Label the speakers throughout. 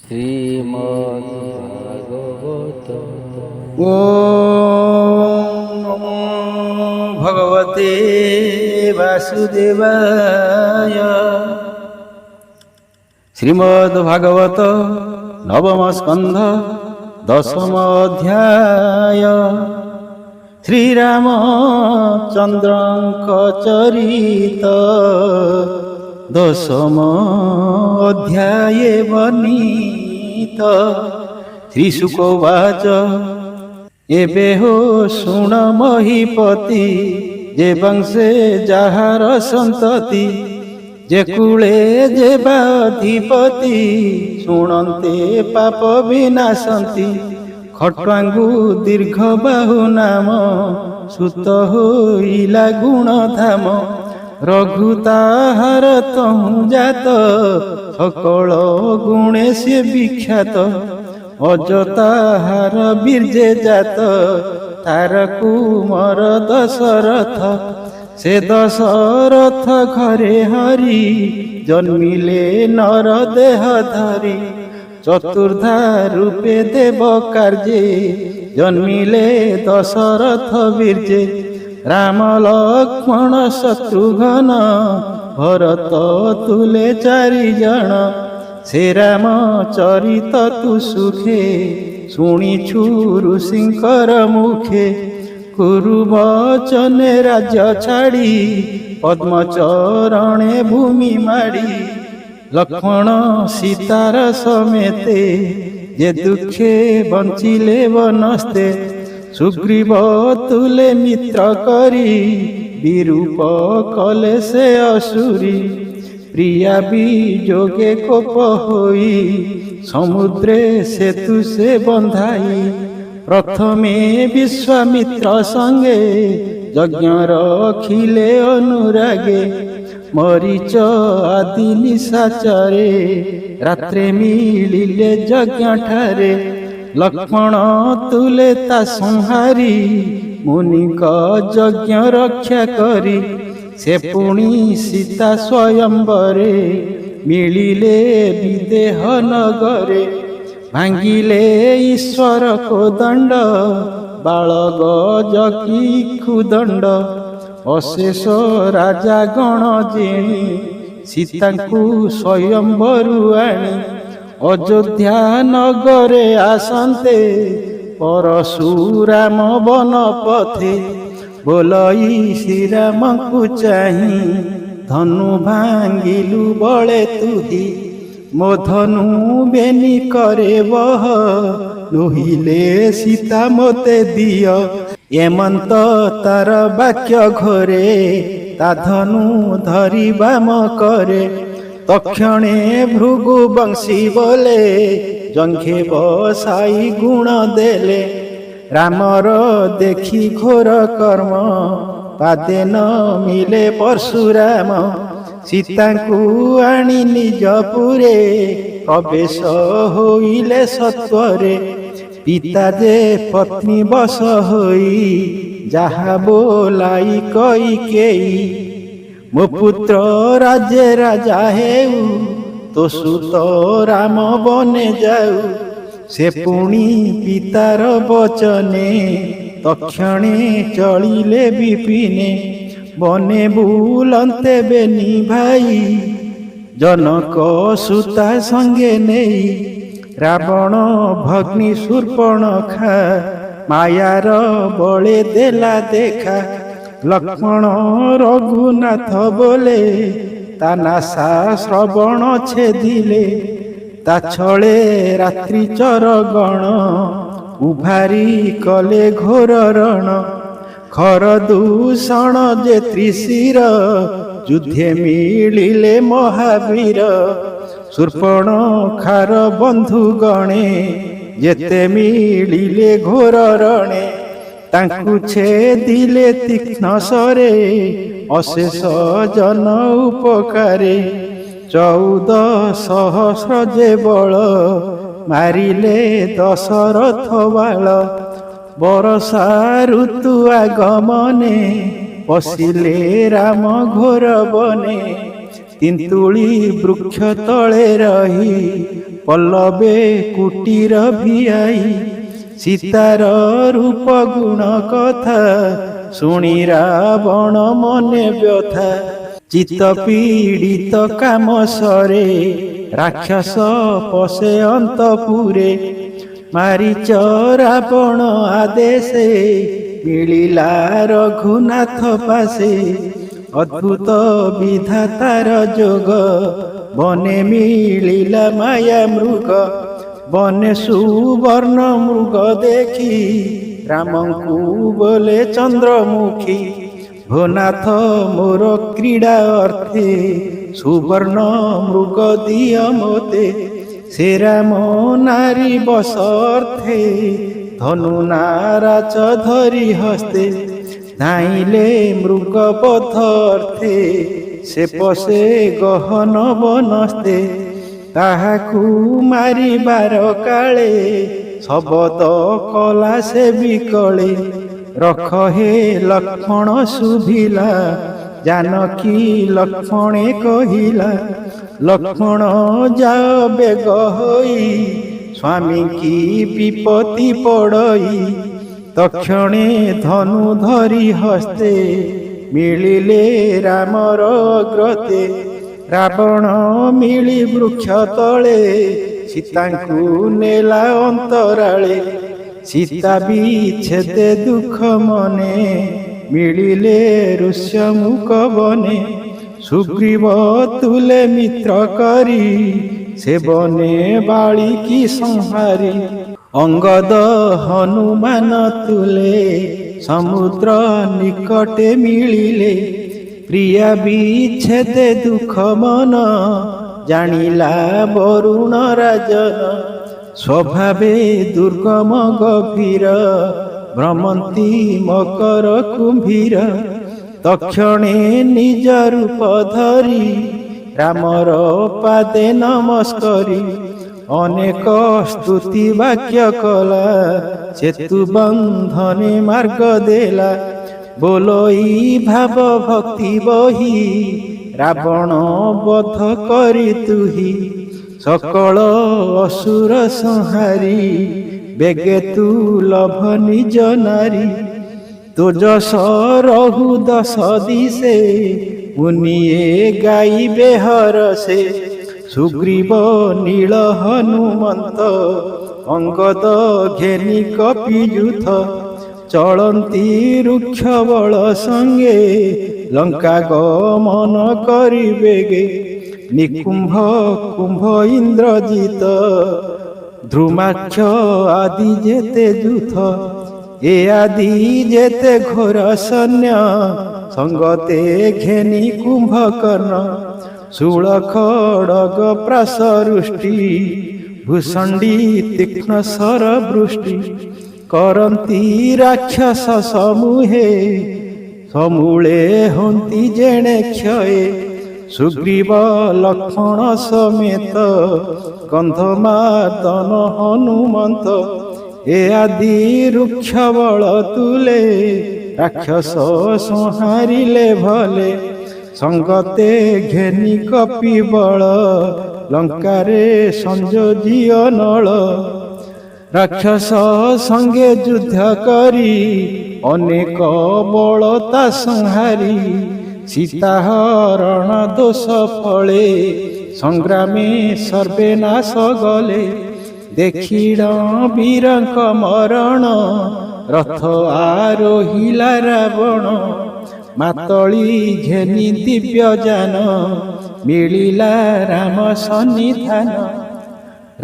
Speaker 1: শ্রীমদ্ভাগবত।
Speaker 2: ওম নমো ভগবতে বাসুদেবায়। শ্রীমদ্ভাগবত নবম স্কন্ধ দশম অধ্যায়। শ্রীরামচন্দ্রଙ୍କ চরিত দশম অধ্যায়ে বর্ণিত। শ্রীশুক উবাচ ଏବେ ହୋ ଶୁଣ ମହିପତି, ଯେ ବଂଶେ ଯାହାର ସନ୍ତତି, ଯେ କୂଳେ ଯେ ବା ଅଧିପତି, ଶୁଣନ୍ତେ ପାପ ବିନାଶନ୍ତି। ଖଟ୍ୱାଙ୍ଗୁ ଦୀର୍ଘ ବାହୁ ନାମ, ସୁତ ହୋଇଲା ଗୁଣ ଧାମ। ରଘୁ ତାହାର ତହୁଁ ଜାତ, ସକଳ ଗୁଣେ ସେ ବିଖ୍ୟାତ। ଅଜ ତାହାର ବୀର୍ଯ୍ୟେ ଜାତ, ତାର କୁମର ଦଶରଥ। ସେ ଦଶରଥ ଘରେ ହରି, ଜନ୍ମିଲେ ନର ଦେହ ଧରି। ଚତୁର୍ଦ୍ଧା ରୂପେ ଦେବ କାର୍ଯ୍ୟେ, ଜନ୍ମିଲେ ଦଶରଥ ବୀର୍ଯ୍ୟେ। ରାମ ଲକ୍ଷ୍ମଣ ଶତ୍ରୁଘ୍ନ, ଭରତ ତୁଲେ ଚାରିଜଣ। ସେ ରାମ ଚରିତ ତୁ ସୁଖେ, ଶୁଣିଛୁ ଋଷିଙ୍କର ମୁଖେ। କୁରୁ ବଚନେ ରାଜ୍ୟ ଛାଡ଼ି, ପଦ୍ମ ଚରଣେ ଭୂମି ମାଡ଼ି। ଲକ୍ଷ୍ମଣ ସୀତାର ସମେତେ, ଯେ ଦୁଃଖେ ବଞ୍ଚିଲେ ବନସ୍ତେ। ସୁଗ୍ରୀବ ତୁଲେ ମିତ୍ର କରି, ବିରୂପ କଲେ ସେ ଅସୁରୀ। ପ୍ରିୟା ବିଯୋଗେ କୋପ ହୋଇ, ସମୁଦ୍ରେ ସେତୁ ସେ ବନ୍ଧାଇ। ପ୍ରଥମେ ବିଶ୍ୱାମିତ୍ର ସଙ୍ଗେ, ଯଜ୍ଞ ରଖିଲେ ଅନୁରାଗେ। ମରିଚ ଆଦି ନିଶାଚରେ, ରାତ୍ରେ ମିଳିଲେ ଯଜ୍ଞଠାରେ। ଲକ୍ଷ୍ମଣ ତୁଲେ ତା ସଂହାରି, ମୁନିଙ୍କ ଯଜ୍ଞ ରକ୍ଷା କରି। ସେ ପୁଣି ସୀତା ସ୍ୱୟମ୍ବରେ, ମିଳିଲେ ବିଦେହ ନଗରେ। ଭାଙ୍ଗିଲେ ଈଶ୍ୱର କୋଦଣ୍ଡ, ବାଳଗ ଜକି ଖୁଦଣ୍ଡ। ଅଶେଷ ରାଜା ଗଣ ଜେଣି, ସୀତାଙ୍କୁ ସ୍ୱୟମ୍ବରୁ ଆଣି। ଅଯୋଧ୍ୟା ନଗରେ ଆସନ୍ତେ, ପରଶୁରାମ ବନ ପଥେ। ବୋଲଇ ଶ୍ରୀରାମଙ୍କୁ ଚାହିଁ, ଧନୁ ଭାଙ୍ଗିଲୁ ବଳେ ତୁହି। ମୋ ଧନୁ ବେନି କରେ ବହ, ନୋହିଲେ ସୀତା ମୋତେ ଦିଅ। ଏମନ୍ତ ତାର ବାକ୍ୟ ଘୋରେ, ତା ଧନୁ ଧରିବା ମ କରେ। ତକ୍ଷଣେ ଭୃଗୁ ବଂଶୀ ବୋଲେ, ଜଙ୍ଘେ ବସାଇ ଗୁଣ ଦେଲେ। ରାମର ଦେଖି ଘୋର କର୍ମ, ପାଦେ ନ ମିଲେ ପରଶୁରାମ। ସୀତାଙ୍କୁ ଆଣି ନିଜପୁରେ, ପ୍ରବେଶ ହୋଇଲେ ସତ୍ୱରେ। ପିତା ଯେ ପତ୍ନୀ ବଶ ହୋଇ, ଯାହା ବୋଲାଇ କୈକେୟୀ। ମୋ ପୁତ୍ର ରାଜେ ରାଜା ହେଉ, ତୋ ସୁତ ରାମ ବନେ ଯାଉ। ସେ ପୁଣି ପିତାର ବଚନେ, ତକ୍ଷଣେ ଚଳିଲେ ବିପିନେ। ବନେ ବୁଲନ୍ତେ ବେନି ଭାଇ, ଜନକ ସୁତା ସଙ୍ଗେ ନେଇ। ରାବଣ ଭଗ୍ନି ଶୂର୍ପଣଖା, ମାୟାର ବଳେ ଦେଲା ଦେଖା। ଲକ୍ଷ୍ମଣ ରଘୁନାଥ ବୋଲେ, ତା ନାସା ଶ୍ରବଣ ଛେଦିଲେ। ତା ଛଳେ ରାତ୍ରି ଚରଗଣ, ଉଭାରି କଲେ ଘୋର ରଣ। ଖର ଦୂଷଣ ଯେ ତ୍ରିଶିର, ଯୁଦ୍ଧେ ମିଳିଲେ ମହାବୀର। ଶୂର୍ପଣଖାର ବନ୍ଧୁ ଗଣେ, ଯେତେ ମିଳିଲେ ଘୋର ରଣେ। ତାଙ୍କୁ ଛେଦିଲେ ତୀକ୍ଷ୍ଣ ସରେ, ଅଶେଷ ଜନ ଉପକାରେ। 14,000 ଯେ ବଳ, ମାରିଲେ ଦଶରଥ ବାଳ। ବରଷା ଋତୁ ଆଗମନେ, ପଶିଲେ ରାମ ଘୋର ବନେ। ତିନ୍ତୁଳି ବୃକ୍ଷ ତଳେ ରହି ପଲ୍ଲବେ କୁଟୀର ଭିଆଇ ସୀତାର ରୂପ ଗୁଣ କଥା ଶୁଣି ରାବଣ ମନେ ବ୍ୟଥା ଚିତ୍ତ ପୀଡ଼ିତ କାମ ସରେ ରାକ୍ଷସ ପଶେ ଅନ୍ତପୁରେ ମାରିଚ ରାବଣ ଆଦେଶେ ମିଳିଲା ରଘୁନାଥ ପାଶେ ଅଦ୍ଭୁତ ବିଧାତାର ଯୋଗ ବନେ ମିଳିଲା ମାୟା ମୃଗ ବନେ ସୁବର୍ଣ୍ଣ ମୃଗ ଦେଖି ରାମଙ୍କୁ ବୋଲେ ଚନ୍ଦ୍ରମୁଖୀ ଭୋନାଥ ମୋର କ୍ରୀଡ଼ା ଅର୍ଥେ ସୁବର୍ଣ୍ଣ ମୃଗ ଦିଅ ମୋତେ ସେ ରାମ ନାରୀ ବସ ଅର୍ଥେ ଧନୁ ନାରାଚ ଧରି ହସ୍ତେ ଧାଇଲେ ମୃଗ ପଥ ଅର୍ଥେ ସେ ପଶେ ଗହନ ବନସ୍ତେ ତାହାକୁ ମାରିବାର କାଳେ ଶବଦ କଲା ସେ ବିକଳେ ରଖ ହେ ଲକ୍ଷ୍ମଣ ଶୁଭିଲା ଜାନକୀ ଲକ୍ଷ୍ମଣେ କହିଲା ଲକ୍ଷ୍ମଣ ଯାଅ ବେଗ ହୋଇ ସ୍ୱାମୀ କି ବିପତ୍ତି ପଡ଼ଇ ତକ୍ଷଣେ ଧନୁ ଧରି ହସ୍ତେ ମିଳିଲେ ରାମର ଅଗ୍ରତେ ରାବଣ ମିଳି ବୃକ୍ଷ ତଳେ ସୀତାଙ୍କୁ ନେଲା ଅନ୍ତରାଳେ ସୀତା ବିଚ୍ଛେଦେ ଦୁଃଖ ମନେ ମିଳିଲେ ଋଷ୍ୟମୁଖ ବନେ ସୁଗ୍ରୀବ ତୁଲେ ମିତ୍ର କରି ସେ ବନେ ବାଳିକି ସଂହାରି ଅଙ୍ଗଦ ହନୁମାନ ତୁଲେ ସମୁଦ୍ର ନିକଟେ ମିଳିଲେ ପ୍ରିୟା ବିଚ୍ଛେଦେ ଦୁଃଖ ମନ ଜାଣିଲା ବରୁଣ ରାଜନ ସ୍ୱଭାବେ ଦୁର୍ଗମ ଗଭୀର ଭ୍ରମନ୍ତି ମକର କୁମ୍ଭୀର ତକ୍ଷଣେ ନିଜ ରୂପ ଧରି ରାମର ପାଦେ ନମସ୍କରି ଅନେକ ସ୍ତୁତି ବାକ୍ୟ କଲା ସେତୁ ବନ୍ଧନେ ମାର୍ଗ ଦେଲା ବୋଲଇ ଭାବ ଭକ୍ତି ବହି ରାବଣ ବଧ କରି ତୁହି ସକଳ ଅସୁର ସଂହାରି ବେଗେ ତୁ ଲଭ ନିଜ ନାରୀ ତୋ ଯଶ ରହୁ ଦଶ ଦିଶେ ମୁନିଏ ଗାଇବେ ହରସେ ସୁଗ୍ରୀବ ନୀଳ ହନୁମନ୍ତ ଅଙ୍ଗଦ ଘେନି କପିଯୁଥ ଚଳନ୍ତି ରୁକ୍ଷ ବଳ ସଙ୍ଗେ ଲଙ୍କା ଗମନ କରିବେগে ନିକୁମ୍ଭ କୁମ୍ଭ ଇନ୍ଦ୍ରଜିତ ଧ୍ରୁମାକ୍ଷ ଆଦି ଯେତେ ଯୁଥ ଏ ଆଦି ଯେତେ ଘୋର ସୈନ୍ୟ ସଙ୍ଗତେ ଘେନି କୁମ୍ଭକର୍ଣ୍ଣ ଶୂଳ ଖଡ଼ଗ ପ୍ରାସରୁଷ୍ଟି ଭୂଷଣ୍ଡୀ ତୀକ୍ଷ୍ଣ ଶର ବୃଷ୍ଟି କରନ୍ତି ରାକ୍ଷସ ସମୂହେ ସମୂଳେ ହନ୍ତି ଯେଣେ କ୍ଷୟେ ସୁଗ୍ରୀବ ଲକ୍ଷ୍ମଣ ସಮೇତ ଗନ୍ଧମାର୍ଦ୍ଦନ ହନୁମନ୍ତ ଏ ଆଦି ରୁକ୍ଷ ବଳ ତୁଲେ ରାକ୍ଷସ ସଂହାରିଲେ ଭଲେ ସଙ୍ଗତେ ଘେନି କପି ବଳ ଲଙ୍କାରେ ସଂଯୋଜିଅ ନଳ ରାକ୍ଷସ ସଙ୍ଗେ ଯୁଦ୍ଧ କରି ଅନେକ ବଳ ତା ସଂହାରି ସୀତା ହରଣ ଦୋଷ ଫଳେ ସଂଗ୍ରାମେ ସର୍ବେ ନାଶ ଗଲେ ଦେଖିଣ ବୀରଙ୍କ ମରଣ ରଥ ଆରୋହିଲା ରାବଣ ମାତଳି ଘେନି ଦିବ୍ୟ ଯାନ ମିଳିଲା ରାମ ସନ୍ନିଧାନ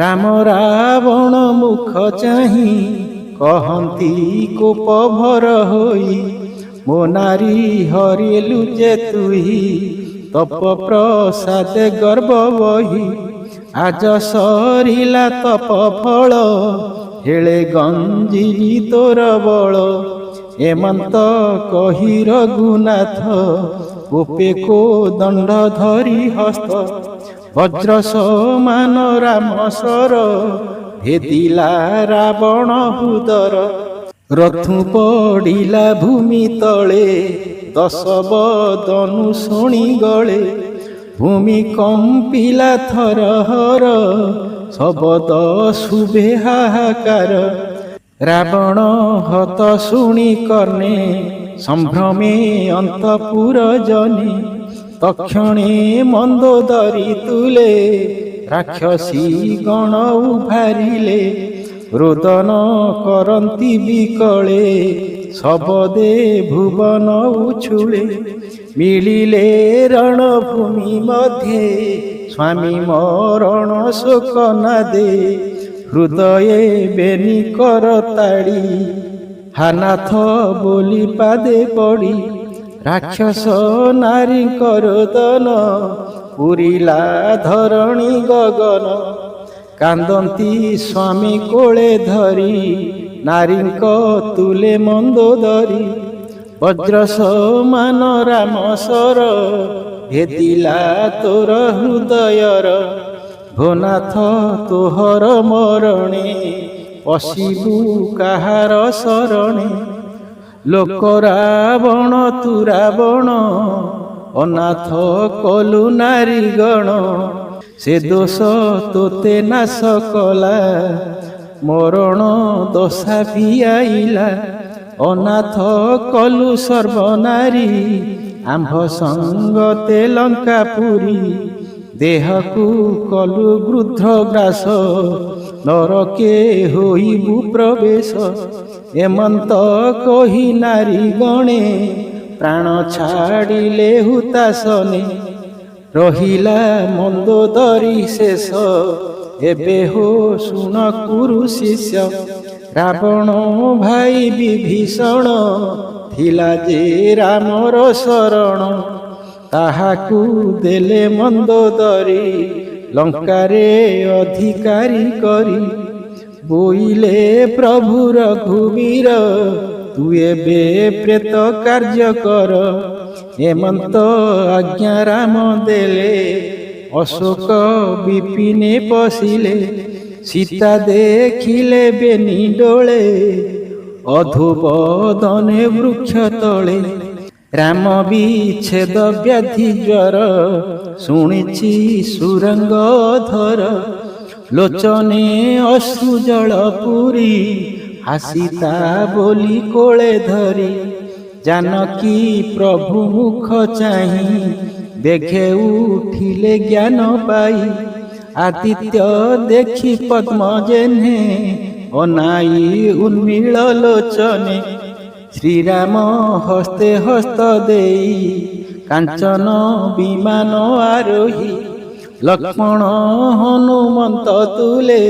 Speaker 2: ରାମ ରାବଣ ମୁଖ ଚାହିଁ କହନ୍ତି କୋପ ଭର ହୋଇ ମୋ ନାରୀ ହରିଲୁ ଯେ ତୁହି ତପ ପ୍ରସାଦେ ଗର୍ବ ବହି ଆଜ ସରିଲା ତପ ଫଳ ହେଳେ ଗଞ୍ଜିବି ତୋର ବଳ ଏମନ୍ତ କହି ରଘୁନାଥ କୋପେ କୋ ଦଣ୍ଡ ଧରି ହସ୍ତ ବଜ୍ର ସମାନ ରାମ ସର ଭେଦିଲା ରାବଣ ହୃଦର ରଥୁ ପଡ଼ିଲା ଭୂମି ତଳେ ଦଶ ବଦନୁ ଶୁଣି ଗଳେ ଭୂମି କମ୍ପିଲା ଥରହର, ଶବଦ ଶୁଭେ ହାହାକାର। ରାବଣ ହତ ଶୁଣି କର୍ଣ୍ଣେ, ସମ୍ଭ୍ରମେ ଅନ୍ତପୁର ଜନେ। ତକ୍ଷଣେ ମନ୍ଦୋଦରୀ ତୁଲେ, ରାକ୍ଷସୀ ଗଣ ଉଭାରିଲେ। ରୋଦନ କରନ୍ତି ବିକଳେ, ଶବଦେ ଭୁବନ ଉଛୁଳେ। ମିଳିଲେ ରଣଭୂମି ମଧ୍ୟେ, ସ୍ୱାମୀ ମରଣ ଶୋକ ନାଦେ। ହୃଦୟେ ବେନି କରତାଳି, ହାନାଥ ବୋଲି ପାଦେ ପଡ଼ି। ରାକ୍ଷସ ନାରୀଙ୍କ ରୋଦନ, ପୁରିଲା ଧରଣୀ ଗଗନ। କାନ୍ଦନ୍ତି ସ୍ୱାମୀ କୋଳେ ଧରି, ନାରୀଙ୍କ ତୁଲେ ମନ୍ଦୋଦରୀ। ବଜ୍ର ସମାନ ରାମ ଶର, ଭେଦିଲା ତୋର ହୃଦୟର। ଭୋନାଥ ତୋହର ମରଣେ, ପଶିବୁ କାହାର ଶରଣେ। ଲୋକ ରାବଣ ତୁ ରାବଣ, ଅନାଥ କଲୁ ନାରୀ ଗଣ। ସେ ଦୋଷ ତୋତେ ନାଶ କଲା, ମରଣ ଦଶା ଭିଆଇଲା। ଅନାଥ କଲୁ ସର୍ବନାରୀ, ଆମ୍ଭ ସଙ୍ଗତେ ଲଙ୍କାପୁରୀ। ଦେହକୁ କଲୁ ଗୃଧ୍ର ଗ୍ରାସ, ନରକେ ହୋଇବୁ ପ୍ରବେଶ। ଏମନ୍ତ କହି ନାରୀ ଗଣେ, ପ୍ରାଣ ଛାଡ଼ିଲେ ହୁତାସନେ। ରହିଲା ମନ୍ଦୋଦରୀ ଶେଷ, ଏବେ ହୋ ଶୁଣ କୁରୁ ଶିଷ୍ୟ। ରାବଣ ଭାଇ ବିଭୀଷଣ, ଥିଲା ଯେ ରାମର ଶରଣ। ତାହାକୁ ଦେଲେ ମନ୍ଦୋଦରୀ, ଲଙ୍କାରେ ଅଧିକାରୀ କରି। ବୋଇଲେ ପ୍ରଭୁ ରଘୁବୀର, ତୁ ଏବେ ପ୍ରେତ କାର୍ଯ୍ୟ କର। ହେମନ୍ତ ଆଜ୍ଞା ରାମ ଦେଲେ, ଅଶୋକ ବିପିନେ ପଶିଲେ। ସୀତା ଦେଖିଲେ ବେନି ଡୋଳେ, ଅଧୁବଦନେ ବୃକ୍ଷ ତଳେ। ରାମ ବିଚ୍ଛେଦ ବ୍ୟାଧି ଜ୍ୱର, ଶୁଣିଛି ସୁରଙ୍ଗ ଧର। ଲୋଚନେ ଅଶ୍ରୁ ଜଳ ପୁରୀ, ହାସିତା ବୋଲି କୋଳେ ଧରି। ଜାନକୀ ପ୍ରଭୁ ମୁଖ ଚାହିଁ, ଦେଖେ ଉଠିଲେ ଜ୍ଞାନ ପାଇ। ଆଦିତ୍ୟ ଦେଖି ପଦ୍ମ ଜେହ୍ନେ, ଅନାଇ ଉନ୍ମିଳ ଲୋଚନେ। ଶ୍ରୀରାମ ହସ୍ତେ ହସ୍ତ ଦେଇ, କାଞ୍ଚନ ବିମାନ ଆରୋହୀ। ଲକ୍ଷ୍ମଣ ହନୁମନ୍ତ ତୁଲେ,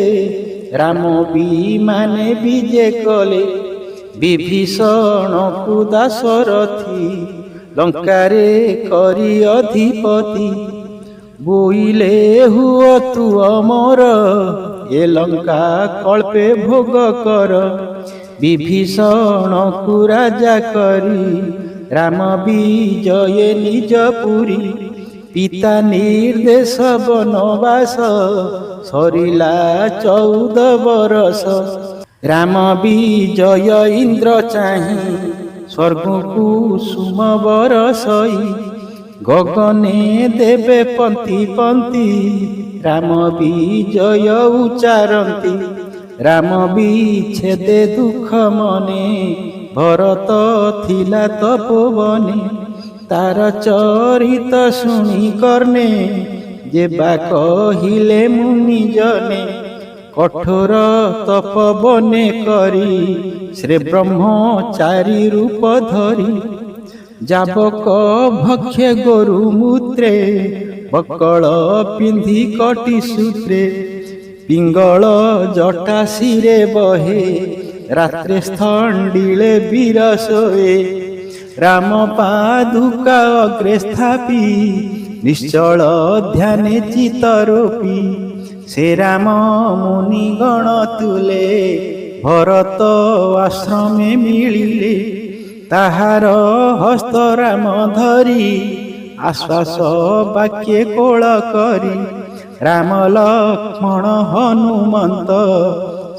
Speaker 2: ରାମ ବିମାନେ ବିଜେ କଲେ। ବିଭୀଷଣକୁ ଦାଶରଥୀ, ଲଙ୍କାରେ କରି ଅଧିପତି। ବୋଇଲେ ହୁଅ ତୁ ଅମର, ଏ ଲଙ୍କା କଳ୍ପେ ଭୋଗ କର। ବିଭୀଷଣକୁ ରାଜା କରି, ରାମ ବିଜୟେ ନିଜ ପୁରୀ। ପିତା ନିର୍ଦ୍ଦେଶ ବନବାସ, ସରିଲା 14 ବରଷ। ରାମ ବିଜୟ ଇନ୍ଦ୍ର ଚାହିଁ, ସ୍ୱର୍ଗକୁ ସୁମ ବରଷଇ। ଗଗନେ ଦେବେ ପନ୍ତି ପନ୍ତି, ରାମ ବିଜୟ ଉଚାରନ୍ତି। ରାମ ବିଚ୍ଛେଦେ ଦୁଃଖ ମନେ, ଭରତ ଥିଲା ତପୋବନେ। ତାର ଚରିତ ଶୁଣି କର୍ଣ୍ଣେ, ଯେବା କହିଲେ ମୁନି ଜନେ। କଠୋର ତପବନେ କରି, ଶ୍ରୀ ବ୍ରହ୍ମଚାରୀ ରୂପ ଧରି। ଯାବକ ଭକ୍ଷେ ଗୋରୁ ମୂତ୍ରେ, ବକଳ ପିନ୍ଧି କଟି ସୂତ୍ରେ। ପିଙ୍ଗଳ ଜଟା ଶିରେ ବହେ, ରାତ୍ରେ ସ୍ଥଣ୍ଡିଳେ ବୀର ଶୋଏ। ରାମ ପାଦୁକା ଅଗ୍ରେ ସ୍ଥାପି, ନିଶ୍ଚଳ ଧ୍ୟାନେ ଚିତ ରୋପି। ସେ ରାମ ମୁନି ଗଣ ତୁଲେ, ଭରତ ଆଶ୍ରମେ ମିଳିଲେ। ତାହାର ହସ୍ତ ରାମ ଧରି, ଆଶ୍ୱାସ ବାକ୍ୟେ କୋଳ କରି। ରାମ ଲକ୍ଷ୍ମଣ ହନୁମନ୍ତ,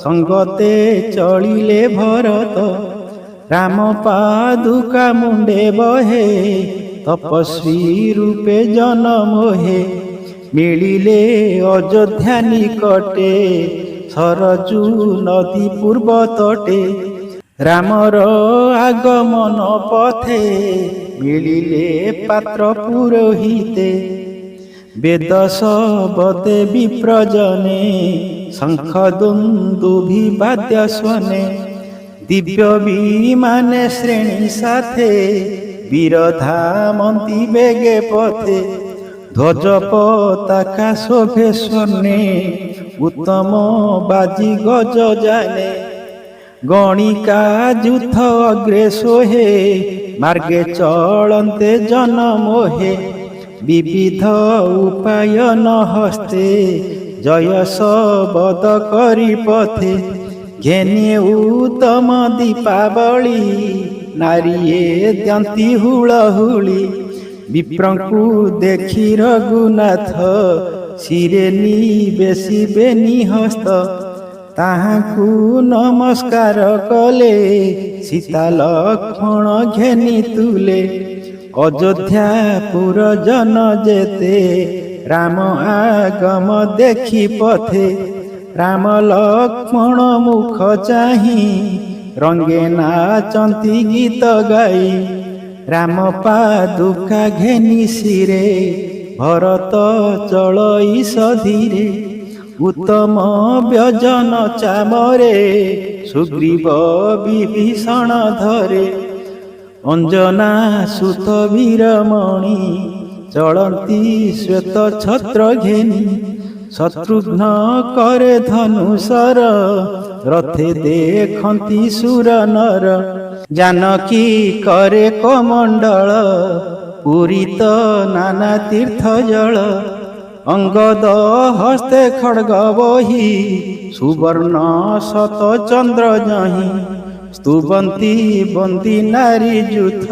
Speaker 2: ସଙ୍ଗତେ ଚଳିଲେ ଭରତ। ରାମ ପାଦୁକା ମୁଣ୍ଡେ ବହେ, ତପସ୍ୱୀ ରୂପେ ଜନମ ହେ। ମିଳିଲେ ଅଯୋଧ୍ୟା ନିକଟେ ସରଜୁ ନଦୀ ପୂର୍ବ ତଟେ। ରାମର ଆଗମନ ପଥେ ମିଳିଲେ ପାତ୍ର ପୁରୋହିତେ। ବେଦ ଶବଦେ ବିପ୍ରଜନେ ଶଙ୍ଖ ଦୁନ୍ଦୁଭି ବାଦ୍ୟ ସ୍ୱନେ। ଦିବ୍ୟ ବିମାନେ ଶ୍ରେଣୀ ସାଥେ ବୀରଧାମନ୍ତି ବେগে ପଥେ। ଧ୍ୱଜ ପତାକା ଶୋଭେ ସ୍ୱର୍ଣ୍ଣେ ଉତ୍ତମ ବାଜି ଗଜ ଜାନେ। ଗଣିକା ଯୁଥ ଅଗ୍ରେ ଶୋହେ ମାର୍ଗେ ଚଳନ୍ତେ ଜନ ମୋହେ। ବିବିଧ ଉପାୟନ ହସ୍ତେ ଜୟ ଶବଦ କରି ପଥେ। ଘେନି ଉତ୍ତମ ଦୀପାବଳି ନାରୀଏ ଦ୍ୟନ୍ତି ହୁଳହୁଳି। ବିପ୍ରଙ୍କୁ ଦେଖି ରଘୁନାଥ ଶିରେ ନିବେଶିବେ ନିହସ୍ତ। ତାହାଙ୍କୁ ନମସ୍କାର କଲେ ସୀତା ଲକ୍ଷ୍ମଣ ଘେନି ତୁଲେ। ଅଯୋଧ୍ୟାପୁର ଜନ ଯେତେ ରାମ ଆଗମ ଦେଖି ପଥେ। ରାମ ଲକ୍ଷ୍ମଣ ମୁଖ ଚାହିଁ ରଙ୍ଗେ ନାଚନ୍ତି ଗୀତ ଗାଇ। ରାମ ପାଦୁକା ଘେନି ଶିରେ ଭରତ ଚଳଇ ସଧୀରେ। ଉତ୍ତମ ବ୍ୟଜନ ଚାମରେ ସୁଗ୍ରୀବ ବିଭୀଷଣ ଧରେ। ଅଞ୍ଜନା ସୁତ ବୀରମଣି ଚଳନ୍ତି ଶ୍ଵେତ ଛତ୍ର ଘେନି। ଶତ୍ରୁଘ୍ନ କରେ ଧନୁସର ରଥେ ଦେଖନ୍ତି ସୁର ନର। ଜାନକୀ କରେ କମଣ୍ଡଳ ପୂରିତ ନାନା ତୀର୍ଥ ଜଳ। ଅଙ୍ଗଦ ହସ୍ତେ ଖଡ୍ଗ ବହି ସୁବର୍ଣ୍ଣ ଶତ ଚନ୍ଦ୍ର ଯହିଁ। ସ୍ତୁବନ୍ତି ବନ୍ଦୀ ନାରୀ ଯୁଥ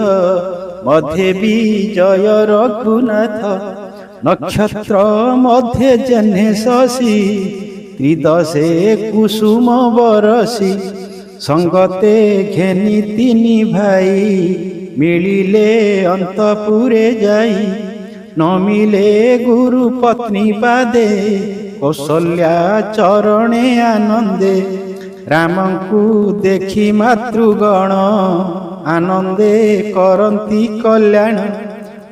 Speaker 2: ମଧ୍ୟେ ବିଜୟ ରଘୁନାଥ। ନକ୍ଷତ୍ର ମଧ୍ୟେ ଜହ୍ନେ ଶଶୀ ତ୍ରିଦଶେ କୁସୁମ ବରସି। ସଙ୍ଗତେ ଘେନି ତିନି ଭାଇ ମିଳିଲେ ଅନ୍ତପୁରେ ଯାଇ। ନ ମିଳେ ଗୁରୁ ପତ୍ନୀ ପାଦେ କୌଶଲ୍ୟା ଚରଣେ ଆନନ୍ଦେ। ରାମଙ୍କୁ ଦେଖି ମାତୃଗଣ ଆନନ୍ଦେ କରନ୍ତି କଲ୍ୟାଣ।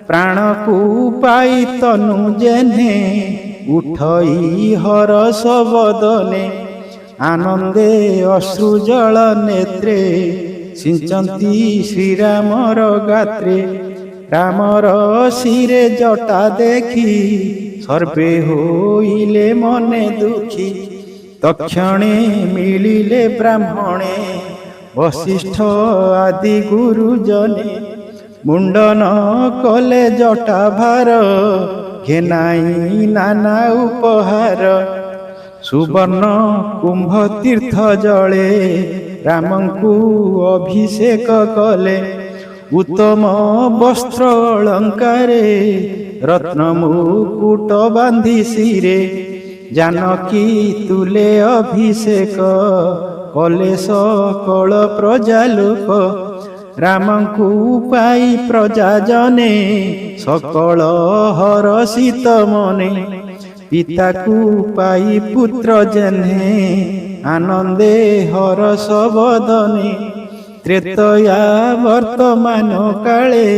Speaker 2: ପ୍ରାଣକୁ ପାଇ ତନୁ ଯେହ୍ନେ ଉଠଇ ହରଷ ବଦନେ। ଆନନ୍ଦେ ଅଶ୍ରୁ ଜଳ ନେତ୍ରେ ସିଞ୍ଚନ୍ତି ଶ୍ରୀରାମର ଗାତ୍ରେ। ରାମର ଶିରେ ଜଟା ଦେଖି ସର୍ବେ ହୋଇଲେ ମନେ ଦୁଃଖୀ। ତକ୍ଷଣେ ମିଳିଲେ ବ୍ରାହ୍ମଣେ ବଶିଷ୍ଠ ଆଦି ଗୁରୁଜନେ। ମୁଣ୍ଡନ କଲେ ଜଟା ଭାର ଘେନାଇ ନାନା ଉପହାର। ସୁବର୍ଣ୍ଣ କୁମ୍ଭ ତୀର୍ଥ ଜଳେ ରାମଙ୍କୁ ଅଭିଷେକ କଲେ। ଉତ୍ତମ ବସ୍ତ୍ର ଅଳଙ୍କାରେ ରତ୍ନ ମୁକୁଟ ବାନ୍ଧି ଶିରେ। ଜାନକୀ ତୁଲେ ଅଭିଷେକ କଲେ ସକଳ ପ୍ରଜା ଲୋକ। ରାମଙ୍କୁ ପାଇ ପ୍ରଜା ଜନେ ସକଳ ହରଷିତ ମନେ। ପିତାକୁ ପାଇ ପୁତ୍ର ଯେହ୍ନେ ଆନନ୍ଦେ ହରଷ ବଦନେ। ତ୍ରେତୟା ବର୍ତ୍ତମାନ କାଳେ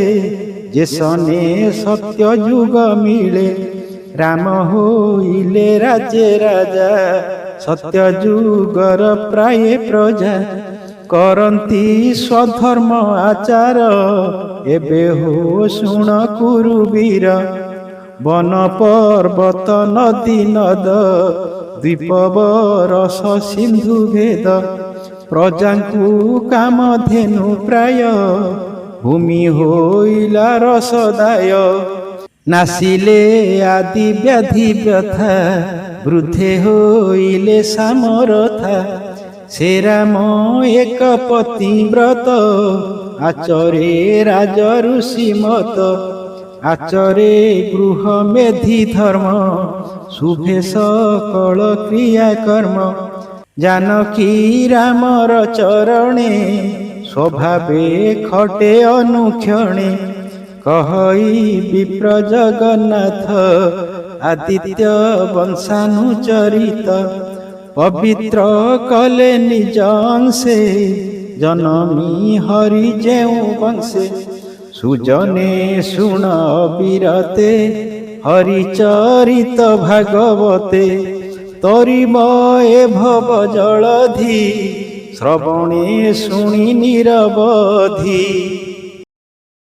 Speaker 2: ଯେସନେ ସତ୍ୟ ଯୁଗ ମିଳେ। ରାମ ହୋଇଲେ ରାଜେ ରାଜା ସତ୍ୟ ଯୁଗର ପ୍ରାୟ ପ୍ରଜା। କରନ୍ତି ସ୍ୱଧର୍ମ ଆଚାର ଏବେ ହୋ ଶୁଣ କୁରୁବୀର। ବନ ପର୍ବତ ନଦୀ ନଦ ଦ୍ୱୀପ ବରସ ସିନ୍ଧୁ ଭେଦ। ପ୍ରଜାଙ୍କୁ କାମଧେନୁ ପ୍ରାୟ ଭୂମି ହୋଇଲା ରସଦାୟ। ନାସିଲେ ଆଦି ବ୍ୟାଧି ବ୍ୟଥା ବୃଦ୍ଧେ ହୋଇଲେ ସାମରଥା। ସେ ରାମ ଏକ ପତିବ୍ରତ ଆଚରେ ରାଜ ଋଷି ମତ। ଆଚରେ ଗୃହ ମେଧି ଧର୍ମ ଶୁଭେ ସକଳ କ୍ରିୟା କର୍ମ। ଜାନକୀ ରାମର ଚରଣେ ସ୍ୱଭାବେ ଖଟେ ଅନୁକ୍ଷଣେ। କହଇ ବିପ୍ର ଜଗନ୍ନାଥ ଆଦିତ୍ୟ ବଂଶାନୁଚରିତ ପବିତ୍ର କଲେ ନିଜ ଅଂଶେ ଜନମୀ ହରି ଯେଉଁ ବଂଶେ ସୁଜନେ ଶୁଣ ବିରତେ ହରିଚରିତ ଭାଗବତେ ତରିବ ଏ ଭବ ଜଳଧି ଶ୍ରବଣେ ଶୁଣି ନିରବଧି।